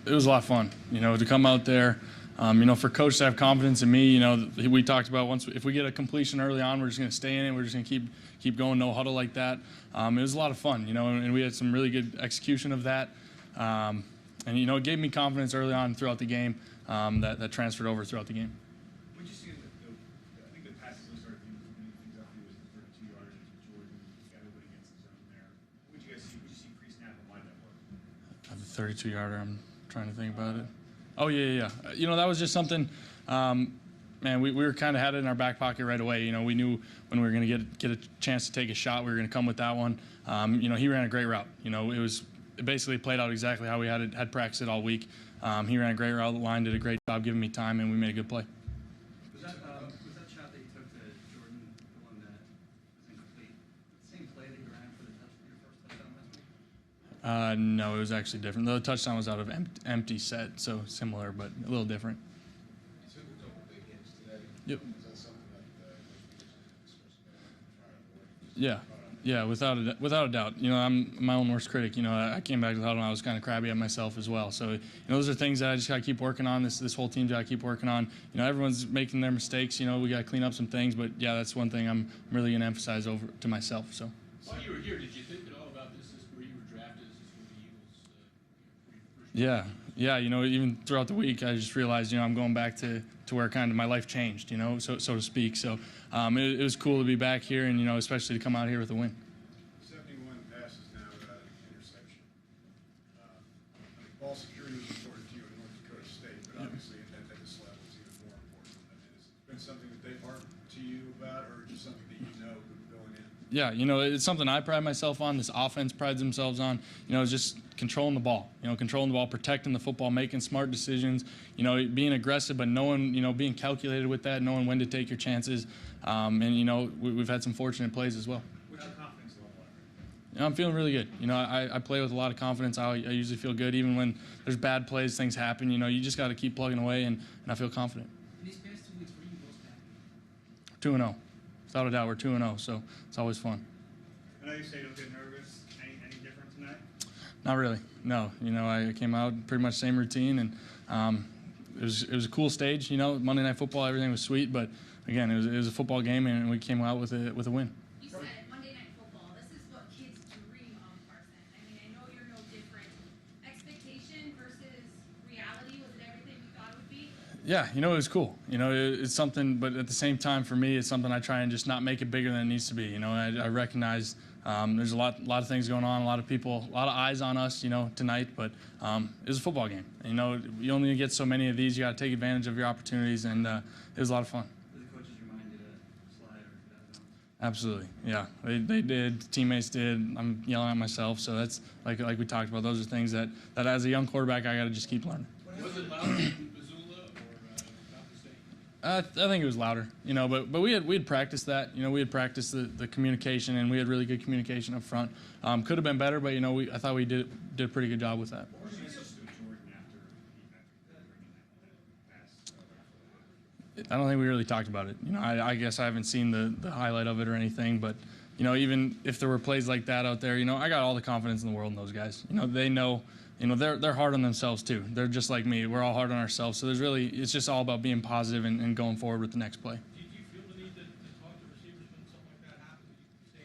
it was a lot of fun, to come out there. For coach to have confidence in me, we talked about if we get a completion early on, we're just going to stay in it. We're just going to keep going, no huddle like that. It was a lot of fun, and we had some really good execution of that. And it gave me confidence early on throughout the game that transferred over throughout the game. What did you see I think the passes we started exactly was the 32 yards with Jordan, got everybody against the zone there. What did you guys see? What did you see pre-snap and why that work? I have a 32-yarder. I'm trying to think about it. Oh, yeah. That was just something, man, we were kind of had it in our back pocket right away. We knew when we were going to get a chance to take a shot, we were going to come with that one. He ran a great route. It basically played out exactly how we had practiced it all week. He ran a great route. The line did a great job giving me time, and we made a good play. Was that shot that you took to Jordan, the one that was incomplete, the same play that you ran for your first touchdown last week? No, it was actually different. The touchdown was out of empty set, so similar, but a little different. You took a couple big hits today. Yep. Is that something that Yeah, without a doubt. I'm my own worst critic. I came back to the huddle and I was kind of crabby at myself as well. So, those are things that I just got to keep working on. This whole team's got to keep working on. Everyone's making their mistakes. We got to clean up some things. But, yeah, that's one thing I'm really going to emphasize over to myself. So. While you were here, did you think at all about this? Is where you were drafted? Is this where the Eagles? Yeah. Even throughout the week, I just realized, I'm going back to where kind of my life changed, so to speak. So it was cool to be back here and, especially to come out here with a win. 71 passes now without an interception. Ball security was important to you at North Dakota State, but obviously at this level it's even more important. Has it been something that they've harped to you about, or just something that going in? Yeah, it's something I pride myself on. This offense prides themselves on. It's just controlling the ball. Controlling the ball, protecting the football, making smart decisions. Being aggressive, but knowing, being calculated with that, knowing when to take your chances. And we've had some fortunate plays as well. What's your confidence level? I'm feeling really good. I play with a lot of confidence. I usually feel good, even when there's bad plays, things happen. You just got to keep plugging away, and I feel confident. In these past 2 weeks, what are you most happy? 2-0. Without a doubt, we're 2-0, so it's always fun. I know you say you don't get nervous. Any different tonight? Not really. No. I came out pretty much same routine, and it was a cool stage. Monday Night Football, everything was sweet, but again, it was a football game, and we came out with a win. You said Monday Night Football. This is what kids dream of, Carson. I know you're no different. Expectation versus reality, was it everything you thought it would be? Yeah, it was cool. It's something, but at the same time, for me, it's something I try and just not make it bigger than it needs to be. I recognize there's a lot of things going on, a lot of people, a lot of eyes on us, tonight. But it was a football game. You only get so many of these. You got to take advantage of your opportunities, and it was a lot of fun. Did the coaches remind you to slide or get out of bounds? Absolutely, yeah. They did. Teammates did. I'm yelling at myself. So that's like we talked about. Those are things that as a young quarterback, I got to just keep learning. Was it louder in Missoula or not the same? I think it was louder, but we had practiced that. We had practiced the communication, and we had really good communication up front. Could have been better, but I thought we did a pretty good job with that. What was your message to Jordan after pass? I don't think we really talked about it. I guess I haven't seen the highlight of it or anything, but even if there were plays like that out there, I got all the confidence in the world in those guys. They know. They're hard on themselves too. They're just like me. We're all hard on ourselves. So it's just all about being positive and going forward with the next play. Do you feel the need to talk to receivers when something like that happens? Do you say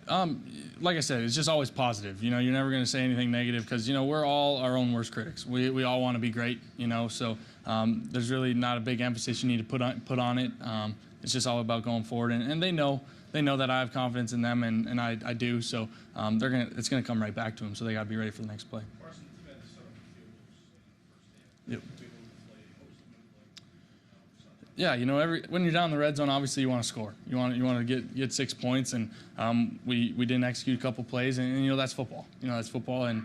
anything or Like I said, it's just always positive. You're never going to say anything negative because we're all our own worst critics. We all want to be great. So there's really not a big emphasis you need to put on it. It's just all about going forward, and they know that I have confidence in them, and I do. So it's gonna come right back to them. So they got to be ready for the next play. Carson, you've had to set up field goals first half. Yep. Yeah, when you're down in the red zone, obviously you want to score. You want to get 6 points, and we didn't execute a couple plays, and that's football. That's football, and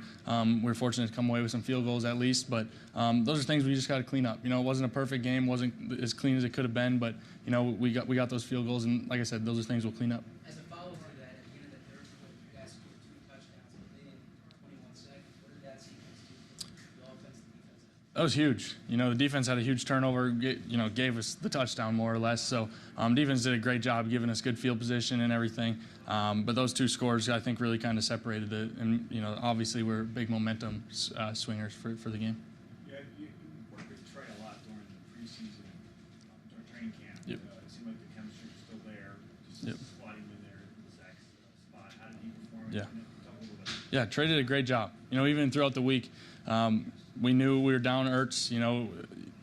we're fortunate to come away with some field goals at least. But those are things we just got to clean up. It wasn't a perfect game, wasn't as clean as it could have been, but we got those field goals, and like I said, those are things we'll clean up. As a follow-up to that, at the end of the third quarter, you guys scored 2 touchdowns within 21 seconds. What did that sequence do for the offense and defense? That was huge. You know, the defense had a huge turnover, gave us the touchdown more or less. So defense did a great job giving us good field position and everything. But those two scores, I think, really kind of separated it. And, obviously we're big momentum swingers for the game. Yeah, you worked with Trey a lot during the preseason, during training camp. Yep. It seemed like the chemistry was still there, just Yep. slotting him in there in Zach's spot. How did he perform? Yeah. Talk a little bit. Yeah, Trey did a great job. Even throughout the week, we knew we were down Ertz.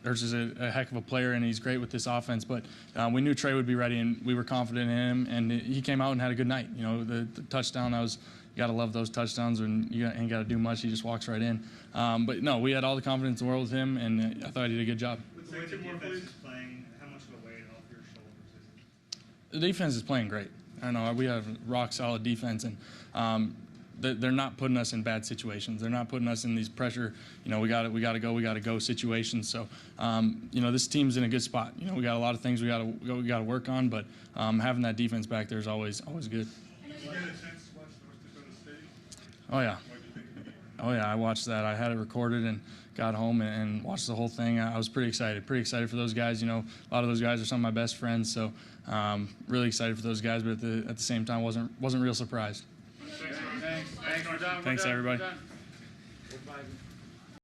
Ertz is a heck of a player, and he's great with this offense. But we knew Trey would be ready, and we were confident in him. And he came out and had a good night. The touchdown, you got to love those touchdowns, and you ain't got to do much. He just walks right in. But no, we had all the confidence in the world with him, and I thought he did a good job. With the way the defense is playing, how much of a weight off your shoulders is it? The defense is playing great. I know we have rock solid defense, and they're not putting us in bad situations. They're not putting us in these pressure. We got to go situations. So this team's in a good spot. We got a lot of things we got to work on, but having that defense back there is always good. Did you get a chance to watch North Dakota State? Oh yeah. What did you think of the game? Oh yeah, I watched that. I had it recorded and got home and watched the whole thing. I was pretty excited for those guys. A lot of those guys are some of my best friends, so really excited for those guys. But at the same time, wasn't real surprised. Thanks. Thanks everybody. We're done.